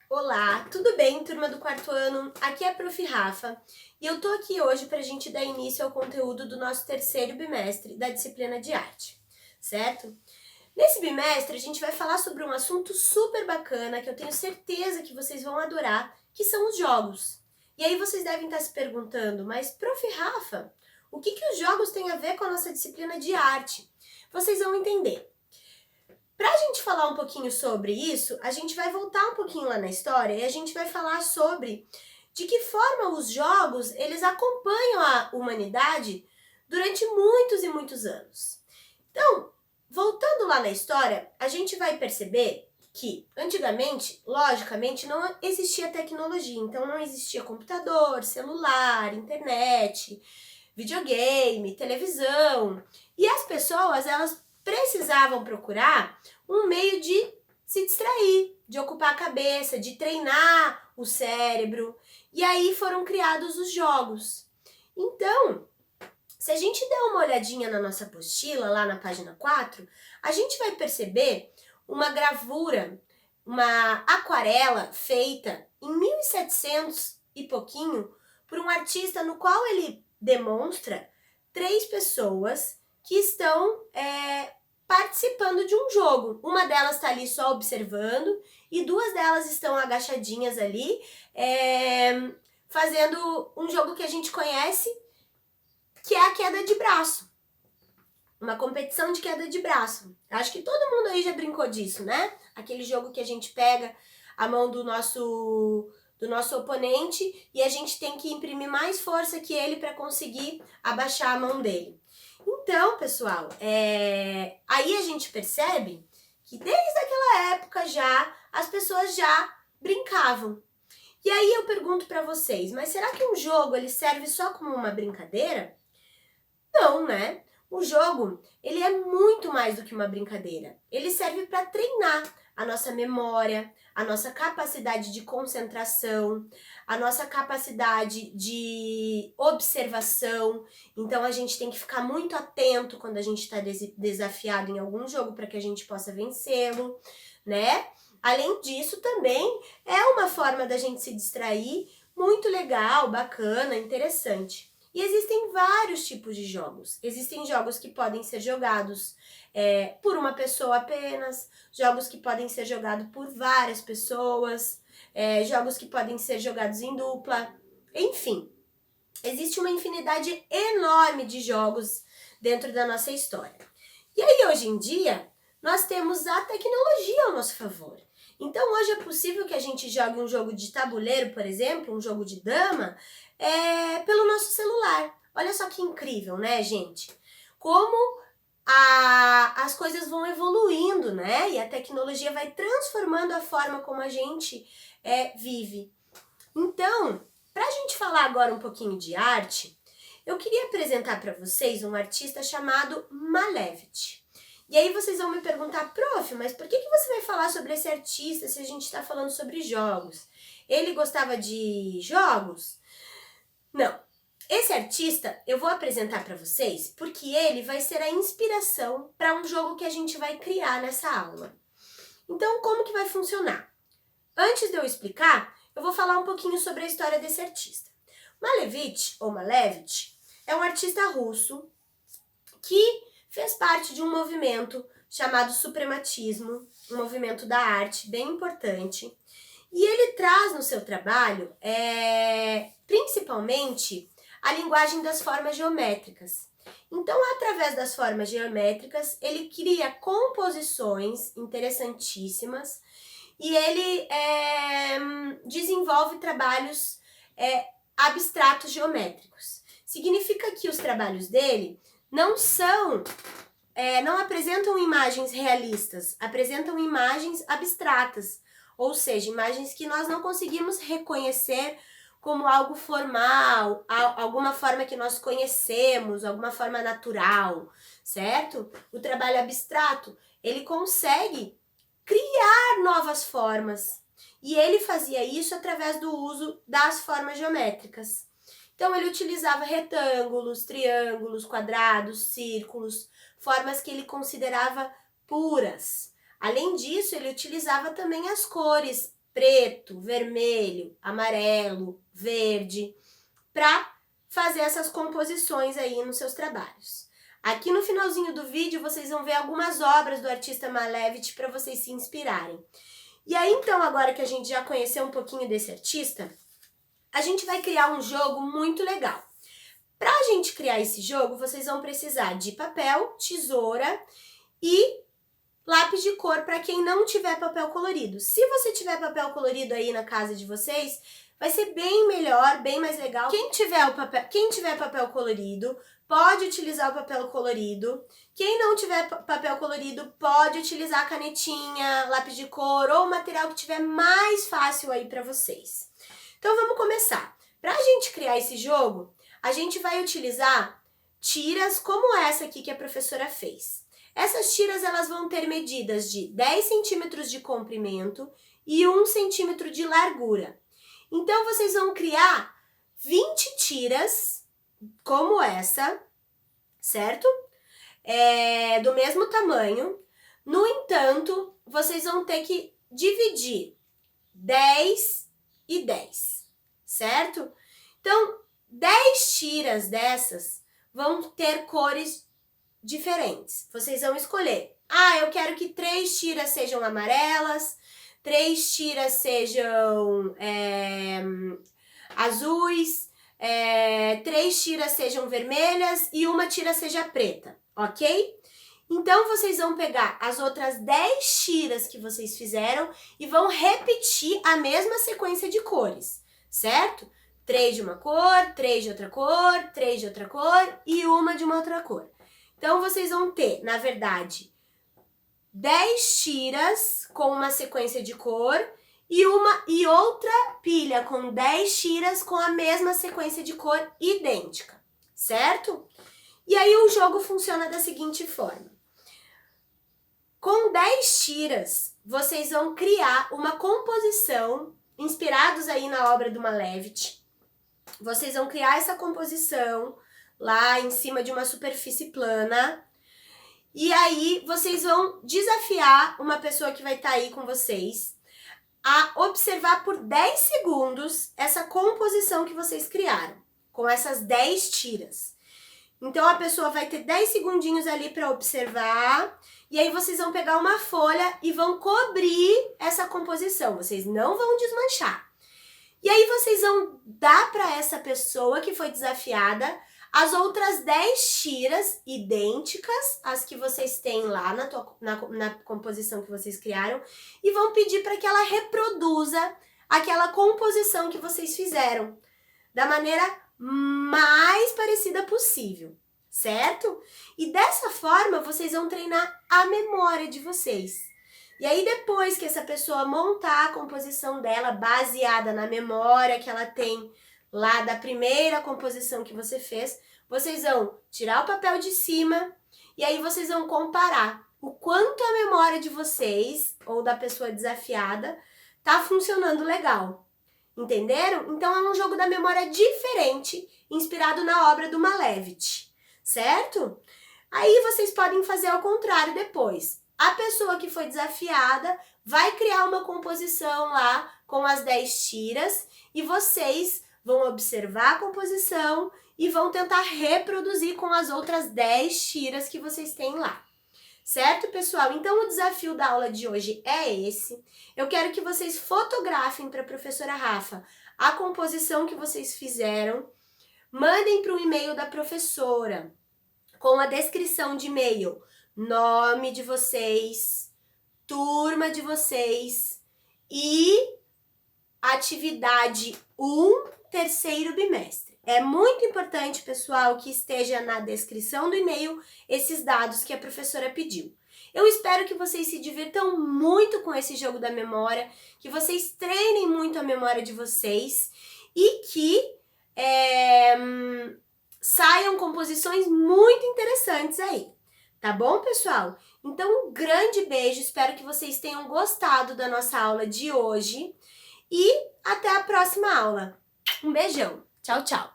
Olá, tudo bem, turma do quarto ano? Aqui é a Prof. Rafa e eu tô aqui hoje para a gente dar início ao conteúdo do nosso terceiro bimestre da disciplina de arte, certo? Nesse bimestre a gente vai falar sobre um assunto super bacana que eu tenho certeza que vocês vão adorar, que são os jogos. E aí vocês devem estar se perguntando, mas Prof. Rafa, o que os jogos têm a ver com a nossa disciplina de arte? Vocês vão entender. Para a gente falar um pouquinho sobre isso, a gente vai voltar um pouquinho lá na história e a gente vai falar sobre de que forma os jogos eles acompanham a humanidade durante muitos e muitos anos. Então, voltando lá na história, a gente vai perceber que antigamente, logicamente, não existia tecnologia, então não existia computador, celular, internet, videogame, televisão, e as pessoas elas precisavam procurar um meio de se distrair, de ocupar a cabeça, de treinar o cérebro. E aí foram criados os jogos. Então, se a gente der uma olhadinha na nossa apostila, lá na página 4, a gente vai perceber uma gravura, uma aquarela feita em 1700 e pouquinho por um artista no qual ele demonstra 3 pessoas que estão participando de um jogo. Uma delas está ali só observando e 2 delas estão agachadinhas ali, fazendo um jogo que a gente conhece, que é a queda de braço. Uma competição de queda de braço. Acho que todo mundo aí já brincou disso, né? Aquele jogo que a gente pega a mão do nosso oponente e a gente tem que imprimir mais força que ele para conseguir abaixar a mão dele. Então, pessoal, aí a gente percebe que desde aquela época já as pessoas já brincavam. E aí eu pergunto para vocês, mas será que um jogo ele serve só como uma brincadeira? Não, né? O jogo, ele é muito mais do que uma brincadeira. Ele serve para treinar a nossa memória, a nossa capacidade de concentração, a nossa capacidade de observação. Então a gente tem que ficar muito atento quando a gente está desafiado em algum jogo para que a gente possa vencê-lo, né? Além disso, também é uma forma da gente se distrair muito legal, bacana, interessante. E existem vários tipos de jogos. Existem jogos que podem ser jogados por uma pessoa apenas, jogos que podem ser jogados por várias pessoas, jogos que podem ser jogados em dupla, enfim. Existe uma infinidade enorme de jogos dentro da nossa história. E aí, hoje em dia, nós temos a tecnologia ao nosso favor. Então, hoje é possível que a gente jogue um jogo de tabuleiro, por exemplo, um jogo de dama, pelo nosso celular. Olha só que incrível, né, gente? Como as coisas vão evoluindo, né? E a tecnologia vai transformando a forma como a gente vive. Então, para a gente falar agora um pouquinho de arte, eu queria apresentar para vocês um artista chamado Malevich. E aí vocês vão me perguntar, prof, mas por que você vai falar sobre esse artista se a gente está falando sobre jogos? Ele gostava de jogos? Não. Esse artista eu vou apresentar para vocês porque ele vai ser a inspiração para um jogo que a gente vai criar nessa aula. Então, como que vai funcionar? Antes de eu explicar, eu vou falar um pouquinho sobre a história desse artista. Malevich, ou Malevich, é um artista russo que fez parte de um movimento chamado suprematismo, um movimento da arte bem importante. E ele traz no seu trabalho, principalmente, a linguagem das formas geométricas. Então, através das formas geométricas, ele cria composições interessantíssimas e ele desenvolve trabalhos abstratos geométricos. Significa que os trabalhos dele não apresentam imagens realistas, apresentam imagens abstratas, ou seja, imagens que nós não conseguimos reconhecer como algo formal, alguma forma que nós conhecemos, alguma forma natural, certo? O trabalho abstrato, ele consegue criar novas formas, e ele fazia isso através do uso das formas geométricas. Então ele utilizava retângulos, triângulos, quadrados, círculos, formas que ele considerava puras. Além disso, ele utilizava também as cores preto, vermelho, amarelo, verde, para fazer essas composições aí nos seus trabalhos. Aqui no finalzinho do vídeo vocês vão ver algumas obras do artista Malevich para vocês se inspirarem. E aí então, agora que a gente já conheceu um pouquinho desse artista, a gente vai criar um jogo muito legal. Para a gente criar esse jogo, vocês vão precisar de papel, tesoura e lápis de cor para quem não tiver papel colorido. Se você tiver papel colorido aí na casa de vocês, vai ser bem melhor, bem mais legal. Quem tiver papel colorido, pode utilizar o papel colorido. Quem não tiver papel colorido, pode utilizar a canetinha, lápis de cor ou o material que tiver mais fácil aí para vocês. Então vamos começar. Para a gente criar esse jogo, a gente vai utilizar tiras como essa aqui que a professora fez. Essas tiras elas vão ter medidas de 10 centímetros de comprimento e 1 centímetro de largura. Então, vocês vão criar 20 tiras como essa, certo? Do mesmo tamanho. No entanto, vocês vão ter que dividir 10 e 10, certo? Então, 10 tiras dessas vão ter cores diferentes. Vocês vão escolher. Eu quero que 3 tiras sejam amarelas, 3 tiras sejam azuis, 3 tiras sejam vermelhas e 1 tira seja preta, ok? Então, vocês vão pegar as outras 10 tiras que vocês fizeram e vão repetir a mesma sequência de cores, certo? 3 de uma cor, 3 de outra cor, 3 de outra cor e 1 de uma outra cor. Então, vocês vão ter, na verdade, 10 tiras com uma sequência de cor e outra pilha com 10 tiras com a mesma sequência de cor idêntica, certo? E aí o jogo funciona da seguinte forma. Com 10 tiras, vocês vão criar uma composição, inspirados aí na obra do Malevich. Vocês vão criar essa composição lá em cima de uma superfície plana. E aí, vocês vão desafiar uma pessoa que vai estar aí com vocês a observar por 10 segundos essa composição que vocês criaram, com essas 10 tiras. Então, a pessoa vai ter 10 segundinhos ali para observar, e aí vocês vão pegar uma folha e vão cobrir essa composição, vocês não vão desmanchar. E aí, vocês vão dar para essa pessoa que foi desafiada as outras 10 tiras idênticas às que vocês têm lá na composição que vocês criaram e vão pedir para que ela reproduza aquela composição que vocês fizeram da maneira mais parecida possível, certo? E dessa forma vocês vão treinar a memória de vocês. E aí depois que essa pessoa montar a composição dela baseada na memória que ela tem lá da primeira composição que você fez, vocês vão tirar o papel de cima e aí vocês vão comparar o quanto a memória de vocês ou da pessoa desafiada tá funcionando legal. Entenderam? Então é um jogo da memória diferente, inspirado na obra do Malevich, certo? Aí vocês podem fazer ao contrário depois. A pessoa que foi desafiada vai criar uma composição lá com as 10 tiras e vocês vão observar a composição e vão tentar reproduzir com as outras 10 tiras que vocês têm lá. Certo, pessoal? Então, o desafio da aula de hoje é esse. Eu quero que vocês fotografem para a professora Rafa a composição que vocês fizeram. Mandem para o e-mail da professora com a descrição de e-mail, nome de vocês, turma de vocês e atividade 1, terceiro bimestre. É muito importante, pessoal, que esteja na descrição do e-mail esses dados que a professora pediu. Eu espero que vocês se divirtam muito com esse jogo da memória, que vocês treinem muito a memória de vocês e que saiam composições muito interessantes aí. Tá bom, pessoal? Então, um grande beijo, espero que vocês tenham gostado da nossa aula de hoje e até a próxima aula. Um beijão. Tchau, tchau.